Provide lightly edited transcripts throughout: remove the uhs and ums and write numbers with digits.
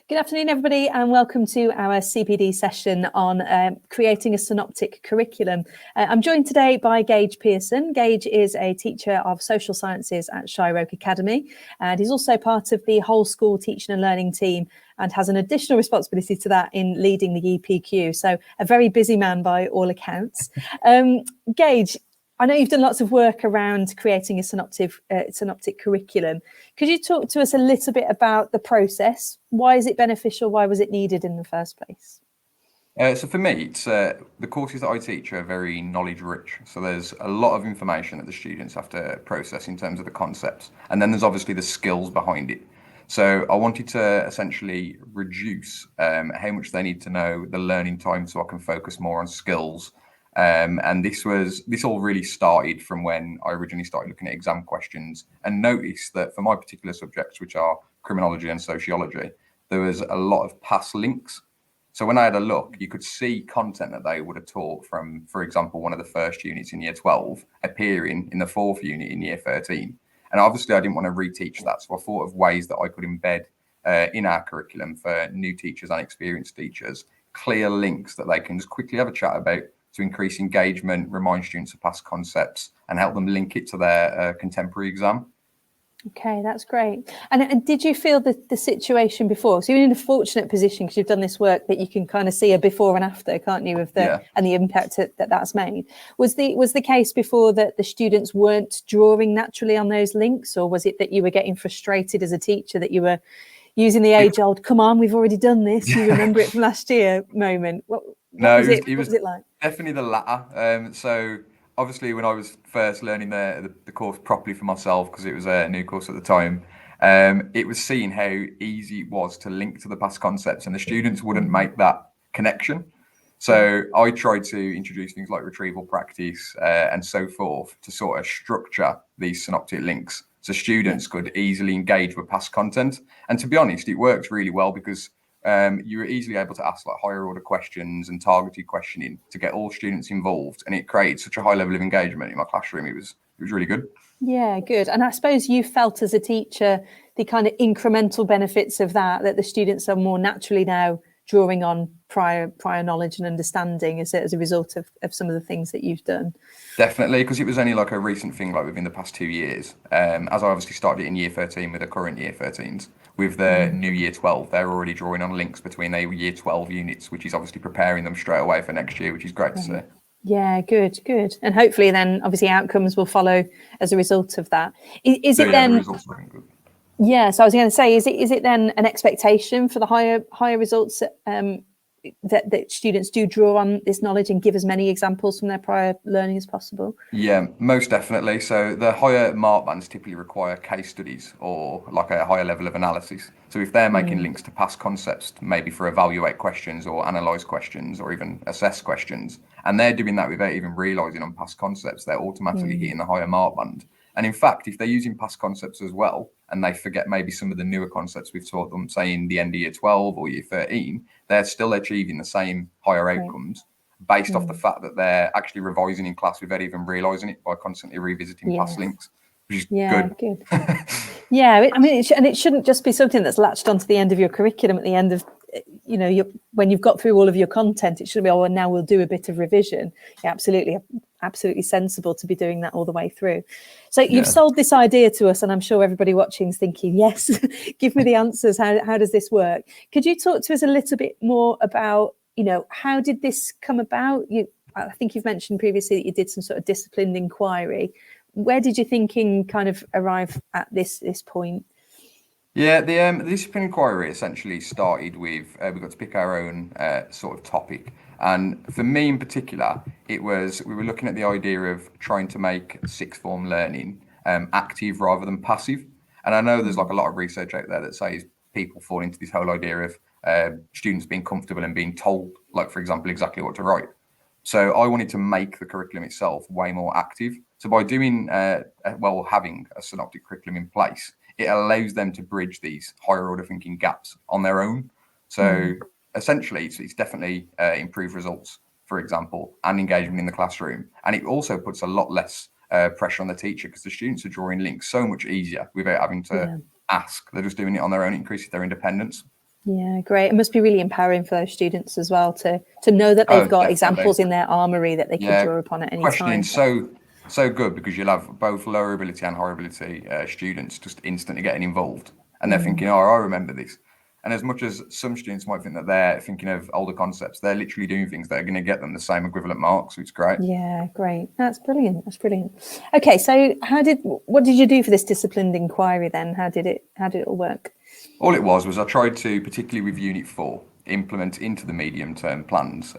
Good afternoon, everybody, and welcome to our CPD session on creating a synoptic curriculum. I'm joined today by Gaige Pearson. Gaige is a teacher of social sciences at Shire Oak Academy, and he's also part of the whole school teaching and learning team and has an additional responsibility to that in leading the EPQ. So a very busy man by all accounts. Gaige, I know you've done lots of work around creating a synoptic curriculum. Could you talk to us a little bit about the process? Why is it beneficial? Why was it needed in the first place? So for me, it's the courses that I teach are very knowledge rich. So there's a lot of information that the students have to process in terms of the concepts. And then there's obviously the skills behind it. So I wanted to essentially reduce how much they need to know, the learning time, so I can focus more on skills. And this all really started from when I originally started looking at exam questions and noticed that for my particular subjects, which are criminology and sociology, there was a lot of past links. So when I had a look, you could see content that they would have taught from, for example, one of the first units in year 12 appearing in the fourth unit in year 13. And obviously I didn't want to reteach that. So I thought of ways that I could embed in our curriculum for new teachers and experienced teachers, clear links that they can just quickly have a chat about to increase engagement, remind students of past concepts, and help them link it to their contemporary exam. Okay, that's great. And did you feel the situation before? So you're in a fortunate position because you've done this work that you can kind of see a before and after, can't you, of and the impact that's made. Was the case before that the students weren't drawing naturally on those links, or was it that you were getting frustrated as a teacher that you were using the age-old "come on, we've already done this, you remember it from last year" moment? What was it like? Definitely the latter. So obviously when I was first learning the course properly for myself, because it was a new course at the time, it was seeing how easy it was to link to the past concepts, and the students wouldn't make that connection. So I tried to introduce things like retrieval practice and so forth to sort of structure these synoptic links so students could easily engage with past content. And to be honest, it worked really well because you were easily able to ask like higher order questions and targeted questioning to get all students involved, and it created such a high level of engagement in my classroom. It was really good. Yeah, good. And I suppose you felt as a teacher the kind of incremental benefits of that the students are more naturally now drawing on prior knowledge and understanding as a result of some of the things that you've done. Definitely, because it was only like a recent thing, like within the past 2 years. As I obviously started it in year 13 with the current year 13s, with the new year 12, they're already drawing on links between their year 12 units, which is obviously preparing them straight away for next year, which is great to see. Yeah, good. And hopefully then obviously outcomes will follow as a result of that. Is it then? The results are good. Yeah, so I was going to say, is it then an expectation for the higher results that students do draw on this knowledge and give as many examples from their prior learning as possible? Yeah, most definitely. So the higher mark bands typically require case studies or like a higher level of analysis. So if they're making links to past concepts, maybe for evaluate questions or analyze questions or even assess questions, and they're doing that without even realizing on past concepts, they're automatically hitting the higher mark band. And in fact, if they're using past concepts as well, and they forget maybe some of the newer concepts we've taught them, say in the end of year 12 or year 13, they're still achieving the same higher outcomes based off the fact that they're actually revising in class without even realising it by constantly revisiting past links, which is good. Yeah, I mean, it shouldn't just be something that's latched onto the end of your curriculum at the end of, when you've got through all of your content. It should be, and now we'll do a bit of revision. Yeah, absolutely sensible to be doing that all the way through. So you've sold this idea to us, and I'm sure everybody watching is thinking, yes, give me the answers. How does this work? Could you talk to us a little bit more about, how did this come about? I think you've mentioned previously that you did some sort of disciplined inquiry. Where did your thinking kind of arrive at this point? Yeah, the discipline inquiry essentially started with we got to pick our own sort of topic, and for me in particular, we were looking at the idea of trying to make sixth form learning active rather than passive. And I know there's like a lot of research out there that says people fall into this whole idea of students being comfortable and being told, like for example, exactly what to write. So I wanted to make the curriculum itself way more active. So by doing having a synoptic curriculum in place, it allows them to bridge these higher order thinking gaps on their own. So essentially, it's definitely improved results, for example, and engagement in the classroom. And it also puts a lot less pressure on the teacher because the students are drawing links so much easier without having to ask. They're just doing it on their own. It increases their independence. Yeah, great. It must be really empowering for those students as well to know that they've got Definitely. examples in their armory that they could Yeah, draw upon at any questioning time. so good, because you'll have both lower ability and higher ability students just instantly getting involved, and they're thinking, oh, I remember this. And as much as some students might think that they're thinking of older concepts, they're literally doing things that are going to get them the same equivalent marks, which is great. Yeah, great. That's brilliant. That's brilliant. Okay, so what did you do for this disciplined inquiry then? How did it all work? All it was I tried to, particularly with Unit 4, implement into the medium-term plans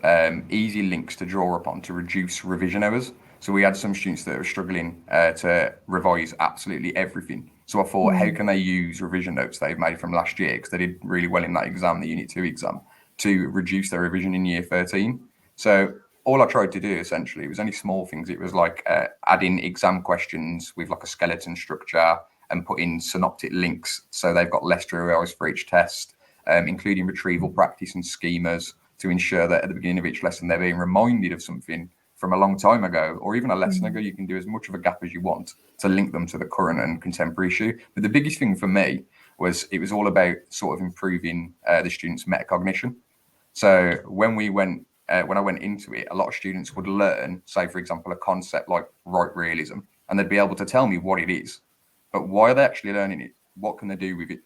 easy links to draw upon to reduce revision errors. So we had some students that were struggling to revise absolutely everything. So I thought, how can they use revision notes they've made from last year, because they did really well in that exam, the Unit 2 exam, to reduce their revision in Year 13. So all I tried to do essentially was only small things. It was like adding exam questions with like a skeleton structure, and put in synoptic links so they've got less to revise for each test, including retrieval practice and schemas to ensure that at the beginning of each lesson they're being reminded of something from a long time ago, or even a lesson ago. You can do as much of a gap as you want to link them to the current and contemporary issue. But the biggest thing for me was it was all about sort of improving the students' metacognition. So when I went into it, a lot of students would learn, say, for example, a concept like right realism, and they'd be able to tell me what it is. But why are they actually learning it? What can they do with it?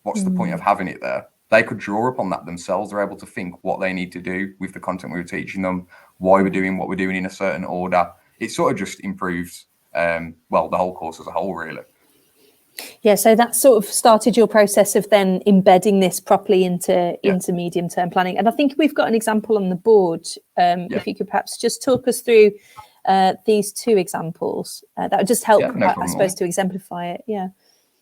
What's the point of having it there? They could draw upon that themselves. They're able to think what they need to do with the content we were teaching them, why we're doing what we're doing in a certain order. It sort of just improves, the whole course as a whole, really. Yeah, so that sort of started your process of then embedding this properly into medium-term planning. And I think we've got an example on the board. If you could perhaps just talk us through these two examples, that would just help, I suppose, to exemplify it. Yeah.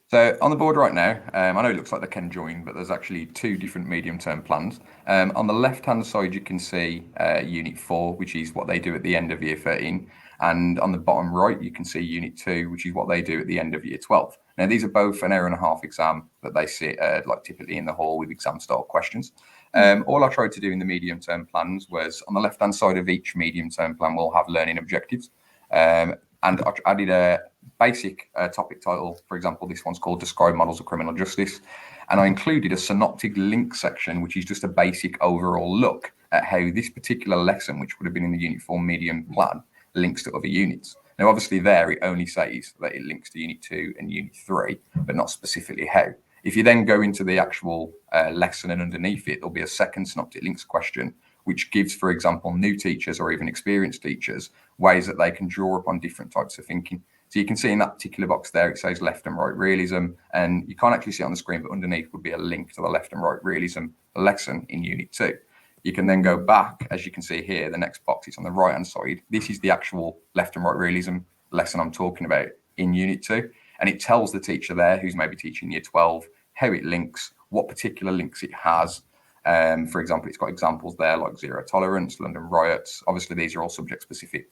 So on the board right now, I know it looks like they can join, but there's actually two different medium-term plans. On the left-hand side, you can see Unit 4, which is what they do at the end of Year 13. And on the bottom right, you can see Unit 2, which is what they do at the end of Year 12. Now, these are both an hour and a half exam that they sit like typically in the hall with exam-style questions. All I tried to do in the medium-term plans was on the left-hand side of each medium-term plan, we'll have learning objectives. And I added a basic topic title. For example, this one's called Describe Models of Criminal Justice. And I included a synoptic link section, which is just a basic overall look at how this particular lesson, which would have been in the Unit 4 medium plan, links to other units. Now, obviously there, it only says that it links to Unit 2 and Unit 3, but not specifically how. If you then go into the actual lesson and underneath it, there'll be a second synoptic links question, which gives, for example, new teachers or even experienced teachers ways that they can draw upon different types of thinking. So you can see in that particular box there, it says left and right realism, and you can't actually see it on the screen, but underneath would be a link to the left and right realism lesson in Unit 2. You can then go back, as you can see here, the next box is on the right-hand side. This is the actual left and right realism lesson I'm talking about in Unit 2. And it tells the teacher there, who's maybe teaching Year 12, how it links, what particular links it has. For example, it's got examples there like zero tolerance, London riots. Obviously, these are all subject-specific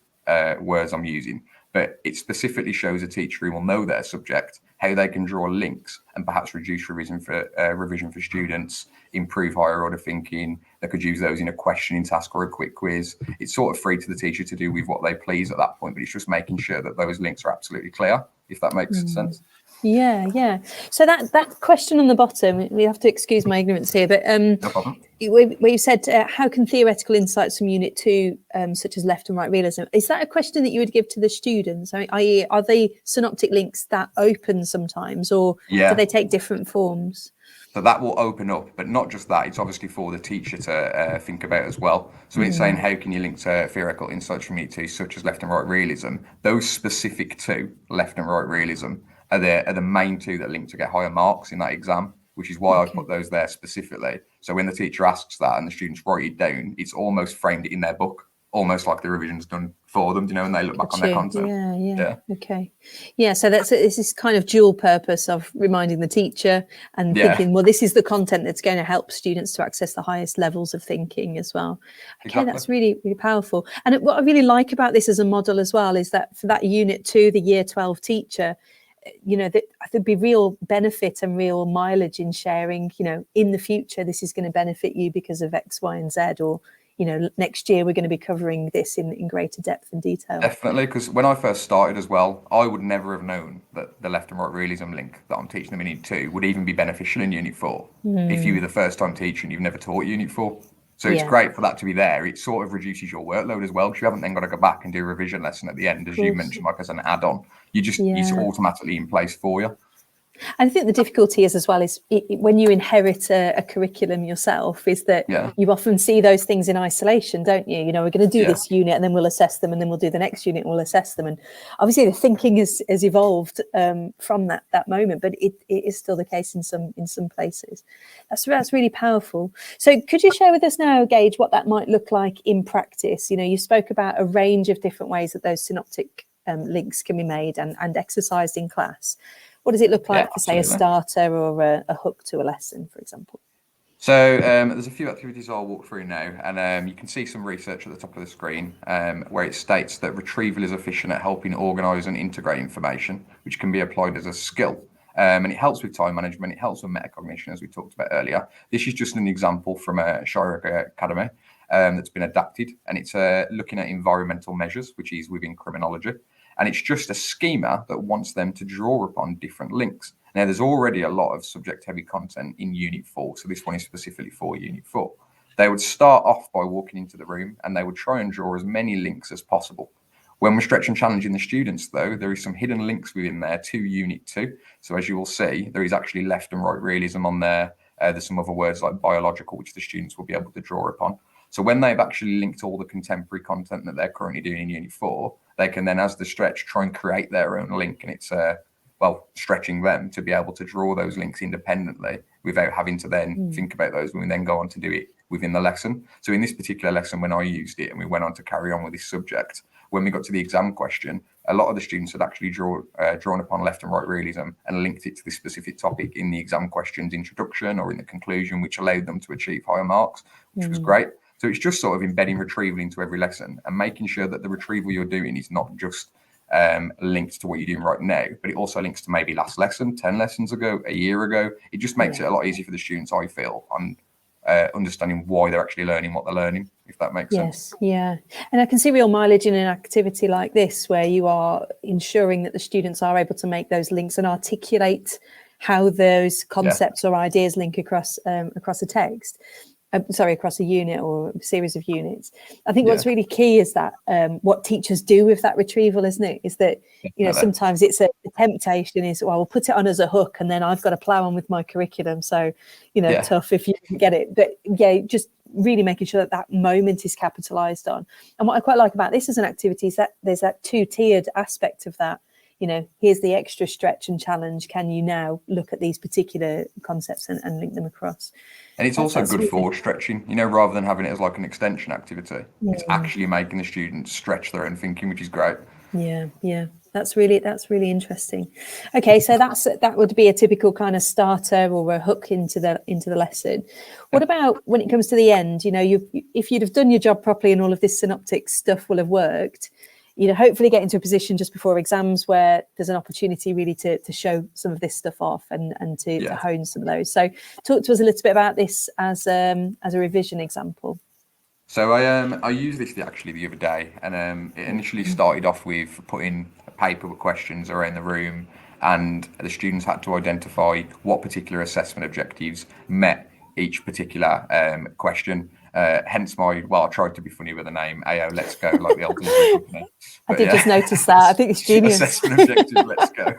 words I'm using, but it specifically shows a teacher who will know their subject, how they can draw links and perhaps reduce revision for students, improve higher order thinking. They could use those in a questioning task or a quick quiz. It's sort of free to the teacher to do with what they please at that point, but it's just making sure that those links are absolutely clear, if that makes sense. Yeah. So that question on the bottom, we have to excuse my ignorance here, but No problem. where you said, how can theoretical insights from Unit 2, such as left and right realism, is that a question that you would give to the students? I mean, i.e., are they synoptic links that open sometimes, or do they take different forms? So that will open up, but not just that. It's obviously for the teacher to think about as well. So it's saying, how can you link to theoretical insights from Unit 2, such as left and right realism? Those specific to left and right realism are the main two that link to get higher marks in that exam, which is why I put those there specifically. So when the teacher asks that and the students write it down, it's almost framed in their book, almost like the revision's done for them, and they look back on their content. Yeah. Okay. Yeah. So it's this kind of dual purpose of reminding the teacher and thinking, well, this is the content that's going to help students to access the highest levels of thinking as well. Okay, that's really, really powerful. And what I really like about this as a model as well is that for that Unit 2, the Year 12 teacher, that there'd be real benefit and real mileage in sharing, in the future, this is going to benefit you because of X, Y, and Z, or next year we're going to be covering this in greater depth and detail. Definitely, because when I first started as well, I would never have known that the left and right realism link that I'm teaching them in Unit 2 would even be beneficial in Unit 4. If you were the first time teacher and you've never taught Unit 4. So it's great for that to be there. It sort of reduces your workload as well, because you haven't then got to go back and do a revision lesson at the end, as you mentioned, like as an add-on. It's automatically in place for you. I think the difficulty is as well is when you inherit a curriculum yourself, is that you often see those things in isolation, don't you? We're going to do this unit and then we'll assess them, and then we'll do the next unit and we'll assess them. And obviously the thinking has evolved from that moment, but it is still the case in some places. That's really powerful. So could you share with us now, Gaige, what that might look like in practice? You spoke about a range of different ways that those synoptic links can be made and exercised in class. What does it look like for, say, a starter or a hook to a lesson, for example? So there's a few activities I'll walk through now, and you can see some research at the top of the screen where it states that retrieval is efficient at helping organise and integrate information, which can be applied as a skill. And it helps with time management, it helps with metacognition, as we talked about earlier. This is just an example from a Shire Academy that's been adapted, and it's looking at environmental measures, which is within criminology. And it's just a schema that wants them to draw upon different links. Now, there's already a lot of subject-heavy content in Unit 4, so this one is specifically for Unit 4. They would start off by walking into the room and they would try and draw as many links as possible. When we're stretch and challenging the students, though, there is some hidden links within there to Unit 2. So as you will see, there is actually left and right realism on there. There's some other words like biological, which the students will be able to draw upon. So when they've actually linked all the contemporary content that they're currently doing in Unit 4, they can then, as the stretch, try and create their own link. And it's, stretching them to be able to draw those links independently without having to then think about those when we then go on to do it within the lesson. So in this particular lesson, when I used it and we went on to carry on with this subject, when we got to the exam question, a lot of the students had actually drawn upon left and right realism and linked it to this specific topic in the exam question's introduction or in the conclusion, which allowed them to achieve higher marks, which was great. So it's just sort of embedding retrieval into every lesson and making sure that the retrieval you're doing is not just linked to what you're doing right now, but it also links to maybe last lesson, 10 lessons ago, a year ago. It just makes it a lot easier for the students, I feel, on understanding why they're actually learning what they're learning, if that makes sense. Yeah. And I can see real mileage in an activity like this, where you are ensuring that the students are able to make those links and articulate how those concepts or ideas link across a text. Across a unit or a series of units. I think what's really key is that what teachers do with that retrieval, isn't it? Is that, sometimes it's a temptation is, well, we'll put it on as a hook and then I've got to plow on with my curriculum. So, tough if you can get it. But just really making sure that moment is capitalized on. And what I quite like about this as an activity is that there's that two-tiered aspect of that. Here's the extra stretch and challenge. Can you now look at these particular concepts and link them across? And it's also good for stretching, rather than having it as like an extension activity. It's actually making the students stretch their own thinking, which is great. Yeah. That's really interesting. Okay, so that would be a typical kind of starter or a hook into the lesson. What about when it comes to the end? If you'd have done your job properly and all of this synoptic stuff will have worked, hopefully get into a position just before exams where there's an opportunity really to show some of this stuff off and to hone some of those. So talk to us a little bit about this as a revision example. So I used this actually the other day, and it initially started off with putting a paper with questions around the room, and the students had to identify what particular assessment objectives met each particular question. Hence I tried to be funny with the name AO Let's Go, like the old delivery company. I did just notice that. I think it's genius. Assessment objectives, let's go.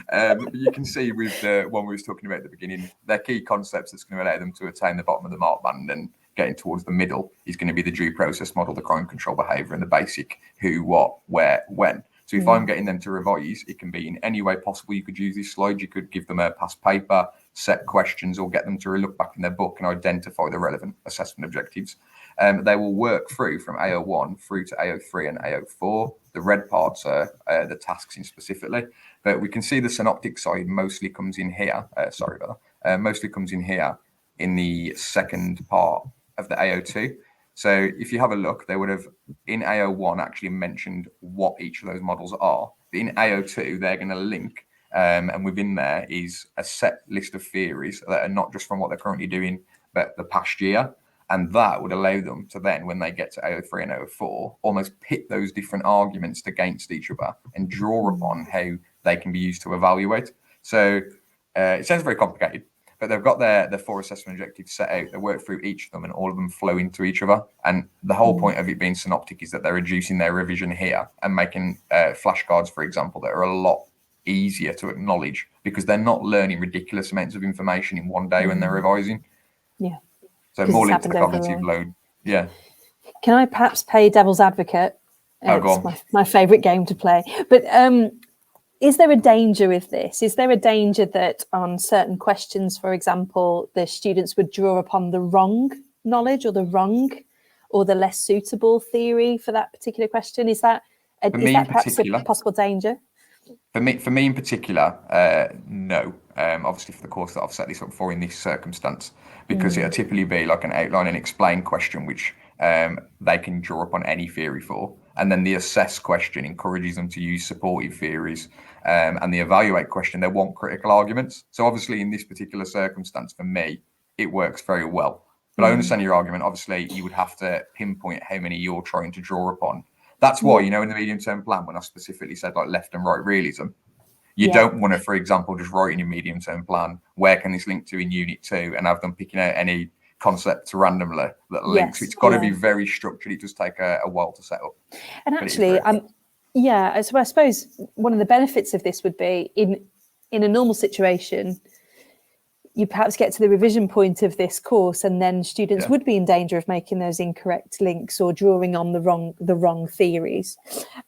But you can see with the one we was talking about at the beginning, they're key concepts that's going to allow them to attain the bottom of the mark band, and getting towards the middle is going to be the due process model, the crime control behaviour, and the basic who, what, where, when. So if I'm getting them to revise, it can be in any way possible. You could use this slide. You could give them a past paper, set questions, or get them to look back in their book and identify the relevant assessment objectives. They will work through from AO1 through to AO3 and AO4. The red parts are the tasks in specifically, but we can see the synoptic side mostly comes in here. Mostly comes in here in the second part of the AO2. So if you have a look, they would have in AO1 actually mentioned what each of those models are. But in AO2, they're going to link, and within there is a set list of theories that are not just from what they're currently doing, but the past year. And that would allow them to then, when they get to AO3 and AO4, almost pit those different arguments against each other and draw upon how they can be used to evaluate. So it sounds very complicated, but they've got their 4 assessment objectives set out. They work through each of them, and all of them flow into each other. And the whole point of it being synoptic is that they're reducing their revision here and making flashcards, for example, that are a lot easier to acknowledge, because they're not learning ridiculous amounts of information in one day when they're revising. Yeah. So more linked to the cognitive load. Yeah. Can I perhaps play devil's advocate? Go on. It's my favourite game to play. But is there a danger with this? Is there a danger that on certain questions, for example, the students would draw upon the wrong knowledge or the less suitable theory for that particular question? Is that perhaps a possible danger? For me in particular, no. Obviously for the course that I've set this up for in this circumstance, because it'll typically be like an outline and explain question, which they can draw upon any theory for. And then the assess question encourages them to use supportive theories. And the evaluate question, they want critical arguments. So obviously in this particular circumstance, for me, it works very well. But I understand your argument. Obviously, you would have to pinpoint how many you're trying to draw upon. That's why, in the medium-term plan, when I specifically said like left and right realism, you don't want to, for example, just write in your medium-term plan, where can this link to in Unit 2, and have them picking out any concepts randomly that links. It's got to be very structured. It does take a while to set up. And actually, so I suppose one of the benefits of this would be in a normal situation, you perhaps get to the revision point of this course, and then students would be in danger of making those incorrect links or drawing on the wrong theories.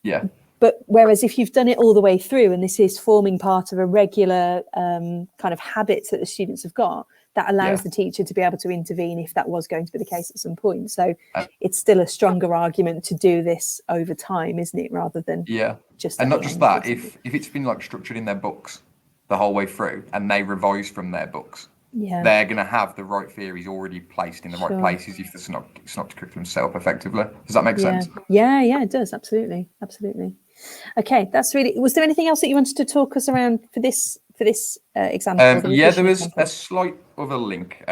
Yeah. But whereas if you've done it all the way through, and this is forming part of a regular kind of habit that the students have got, that allows the teacher to be able to intervene if that was going to be the case at some point. So it's still a stronger argument to do this over time, isn't it? Rather than just and not just that, if it's been like structured in their books the whole way through and they revise from their books, they're going to have the right theories already placed in the right places if the synoptic curriculum set up effectively. Does that make sense? Yeah, it does. Absolutely. Okay, that's really. Was there anything else that you wanted to talk us around for this example? There was a slight other link,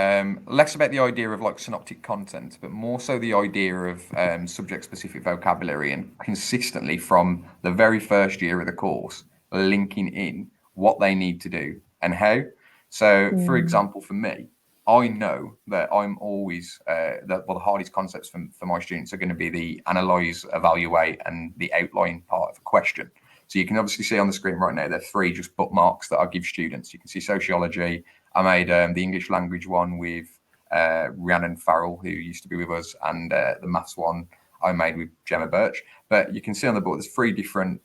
less about the idea of like synoptic content, but more so the idea of subject-specific vocabulary, and consistently from the very first year of the course, linking in what they need to do and how. So, for example, for me, I know that I'm always the hardest concepts for my students are going to be the analyse, evaluate, and the outline part of a question. So you can obviously see on the screen right now, there are 3 just bookmarks that I give students. You can see sociology. I made the English language one with Rhiannon Farrell, who used to be with us, and the maths one I made with Gemma Birch. But you can see on the board, there's 3 different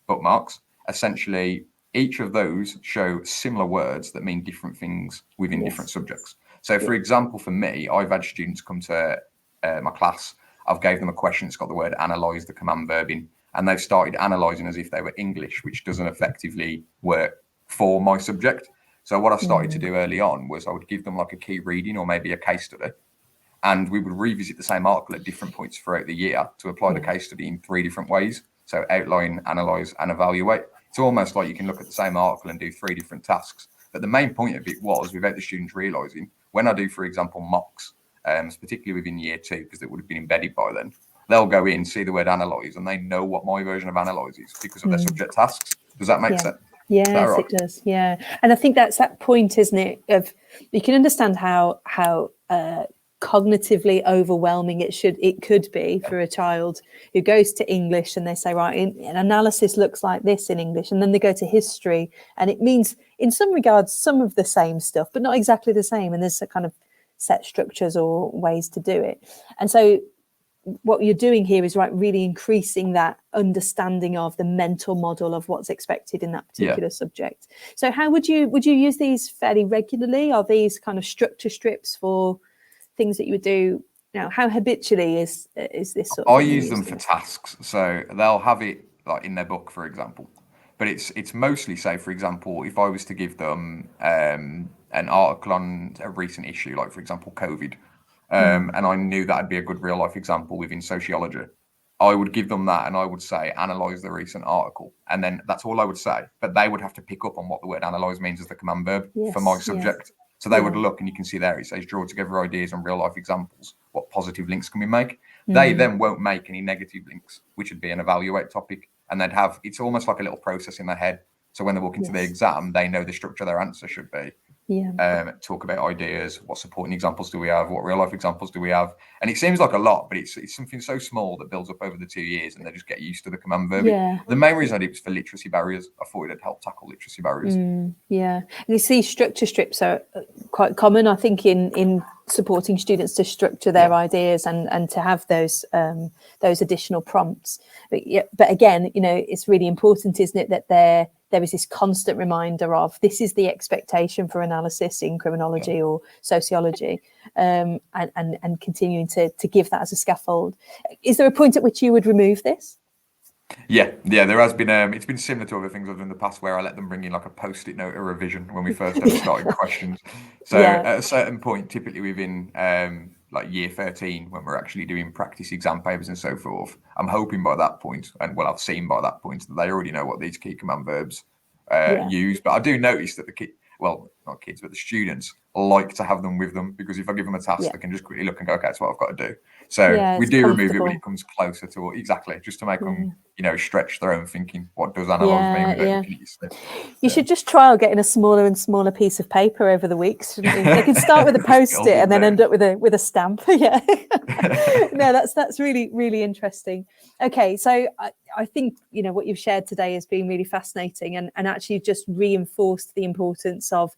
bookmarks. Essentially, each of those show similar words that mean different things within different subjects. So, for example, for me, I've had students come to my class. I've gave them a question that's got the word analyse, the command verb in, and they've started analysing as if they were English, which doesn't effectively work for my subject. So what I started to do early on was I would give them like a key reading or maybe a case study, and we would revisit the same article at different points throughout the year to apply the case study in 3 different ways. So outline, analyse, and evaluate. It's almost like you can look at the same article and do 3 different tasks. But the main point of it was, without the students realising, when I do, for example, mocks, particularly within year 2, because it would have been embedded by then, they'll go in, see the word analyse, and they know what my version of analyse is because of their subject tasks. Does that make sense? Yes, right? It does. Yeah. And I think that's that point, isn't it? Of you can understand how cognitively overwhelming it could be for a child who goes to English and they say, right, an analysis looks like this in English, and then they go to history and it means in some regards some of the same stuff but not exactly the same, and there's a kind of set structures or ways to do it. And so what you're doing here is really increasing that understanding of the mental model of what's expected in that particular subject. So how would you use these fairly regularly? Are these kind of structure strips for things that you would do now? How habitually is this sort of I use them for tasks, so they'll have it like in their book, for example, but it's mostly, say, for example, if I was to give them an article on a recent issue, like for example COVID, and I knew that'd be a good real life example within sociology, I would give them that and I would say analyse the recent article, and then that's all I would say, but they would have to pick up on what the word analyse means as the command verb for my subject. So they would look, and you can see there it says draw together ideas on real life examples. What positive links can we make? They then won't make any negative links, which would be an evaluate topic. And they'd have, it's almost like a little process in their head. So when they walk into the exam, they know the structure their answer should be. Talk about ideas, what supporting examples do we have, what real life examples do we have, and it seems like a lot, but it's something so small that builds up over the 2 years, and they just get used to the command verb. The main reason I did it was for literacy barriers. I thought it'd help tackle literacy barriers. And you see structure strips are quite common, I think, in supporting students to structure their ideas and to have those additional prompts. But again, it's really important, isn't it, that there is this constant reminder of this is the expectation for analysis in criminology or sociology, and continuing to give that as a scaffold. Is there a point at which you would remove this? Yeah, there has been. It's been similar to other things I've done in the past, where I let them bring in like a post-it note or revision when we first ever started questions. So at a certain point, typically within like year 13, when we're actually doing practice exam papers and so forth, I'm hoping by that point, and I've seen by that point, that they already know what these key command verbs use. But I do notice that not kids, but the students like to have them with them, because if I give them a task, they can just quickly look and go, okay, that's what I've got to do. So we do remove it when it comes closer to just to make them, stretch their own thinking. What does analyze mean? You should just trial getting a smaller and smaller piece of paper over the weeks, shouldn't you? They can start with a post-it and then end up with a stamp. No, that's really, really interesting. Okay, so I think what you've shared today has been really fascinating, and actually just reinforced the importance of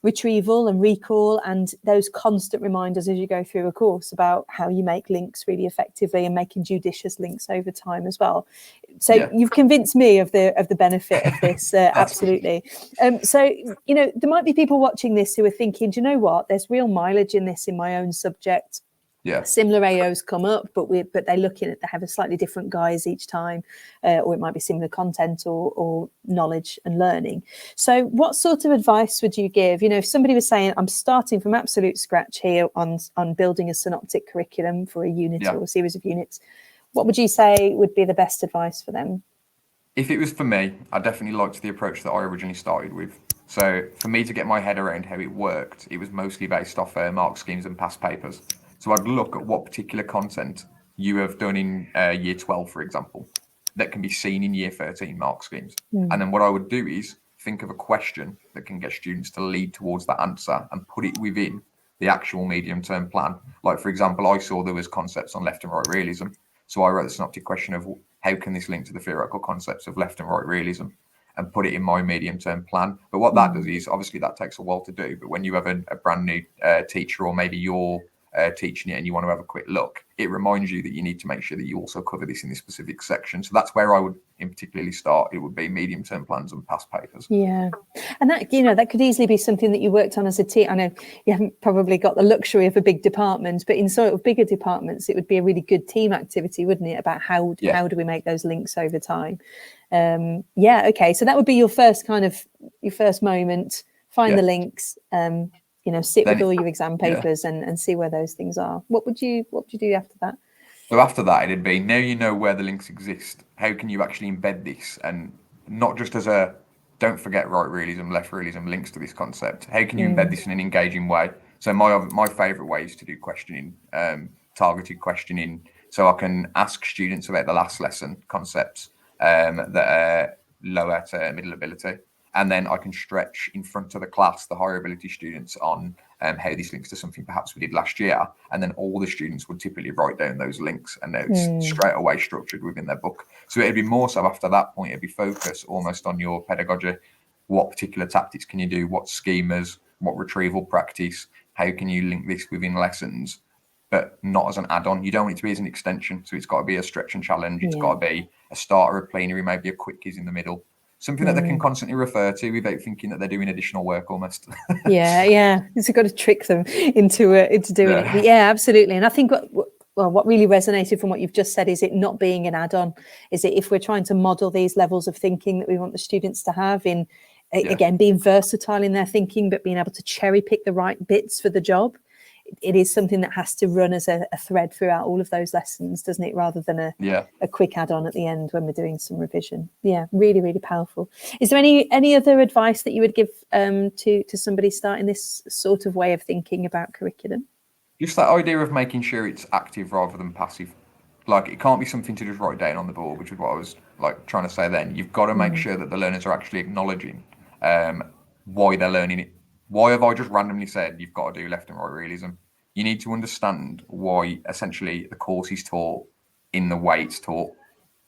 retrieval and recall, and those constant reminders as you go through a course about how you make links really effectively and making judicious links over time as well. So you've convinced me of the benefit of this. Absolutely. So there might be people watching this who are thinking, do you know what, there's real mileage in this in my own subject. Similar AOs come up, but they're looking at, they have a slightly different guise each time, or it might be similar content or knowledge and learning. So what sort of advice would you give? If somebody was saying, I'm starting from absolute scratch here on building a synoptic curriculum for a unit or a series of units, what would you say would be the best advice for them? If it was for me, I definitely liked the approach that I originally started with. So for me to get my head around how it worked, it was mostly based off mark schemes and past papers. So I'd look at what particular content you have done in year 12, for example, that can be seen in year 13 mark schemes. And then what I would do is think of a question that can get students to lead towards that answer and put it within the actual medium-term plan. Like, for example, I saw there was concepts on left and right realism. So I wrote the synoptic question of how can this link to the theoretical concepts of left and right realism, and put it in my medium-term plan. But what that does is, obviously that takes a while to do, but when you have a brand new teacher, or maybe you're teaching it and you want to have a quick look, it reminds you that you need to make sure that you also cover this in this specific section. So that's where I would in particularly start. It would be medium-term plans and past papers. And that that could easily be something that you worked on as a team. I know you haven't probably got the luxury of a big department, but in sort of bigger departments, it would be a really good team activity, wouldn't it? About how do we make those links over time? Okay, so that would be your first moment. Find the links. Sit with all your exam papers and see where those things are. What would you do after that? So after that, it'd be, now you know where the links exist, how can you actually embed this? And not just as a, don't forget right realism, left realism links to this concept. How can you embed this in an engaging way? So my favourite way is to do questioning, targeted questioning. So I can ask students about the last lesson concepts that are lower to middle ability. And then I can stretch in front of the class, the higher ability students, on how this links to something perhaps we did last year. And then all the students would typically write down those links, and it's straight away structured within their book. So it'd be more so after that point, it'd be focused almost on your pedagogy. What particular tactics can you do? What schemas? What retrieval practice? How can you link this within lessons? But not as an add-on. You don't want it to be as an extension. So it's got to be a stretch and challenge. It's got to be a starter, a plenary, maybe a quick quiz in the middle. Something that they can constantly refer to without thinking that they're doing additional work almost. So you've got to trick them into doing it. But yeah, absolutely. And I think what really resonated from what you've just said is it not being an add-on. Is it, if we're trying to model these levels of thinking that we want the students to have in, again, being versatile in their thinking, but being able to cherry pick the right bits for the job. it is something that has to run as a thread throughout all of those lessons, doesn't it, rather than a quick add-on at the end when we're doing some revision. Yeah, really, really powerful. Is there any other advice that you would give to somebody starting this sort of way of thinking about curriculum? Just that idea of making sure it's active rather than passive. Like, it can't be something to just write down on the board, which is what I was like trying to say then. You've got to make sure that the learners are actually acknowledging why they're learning it. Why have I just randomly said you've got to do left and right realism? You need to understand why essentially the course is taught in the way it's taught.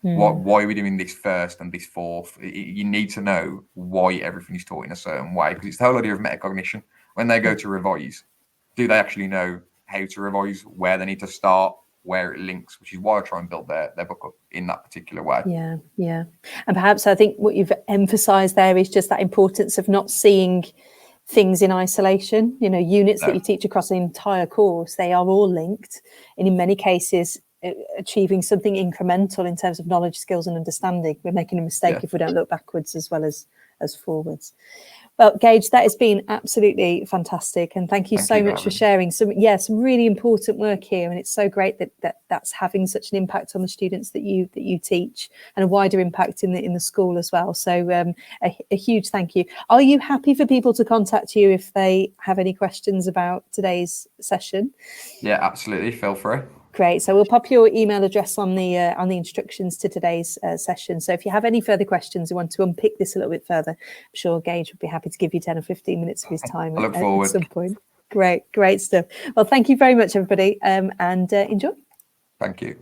Why are we doing this first and this fourth? You need to know why everything is taught in a certain way, because it's the whole idea of metacognition. When they go to revise, do they actually know how to revise, where they need to start, where it links, which is why I try and build their book up in that particular way. Yeah. And perhaps I think what you've emphasised there is just that importance of not seeing things in isolation. Units that you teach across an entire course, they are all linked, and in many cases achieving something incremental in terms of knowledge, skills and understanding. We're making a mistake if we don't look backwards as well as forwards. Well, Gaige, that has been absolutely fantastic, and thank you so much for sharing some really important work here. And it's so great that's having such an impact on the students that you teach, and a wider impact in the school as well. So a huge thank you. Are you happy for people to contact you if they have any questions about today's session? Yeah, absolutely. Feel free. Great. So we'll pop your email address on the instructions to today's session. So if you have any further questions or want to unpick this a little bit further, I'm sure Gaige would be happy to give you 10 or 15 minutes of his time at some point. Great stuff. Well, thank you very much, everybody, and enjoy. Thank you.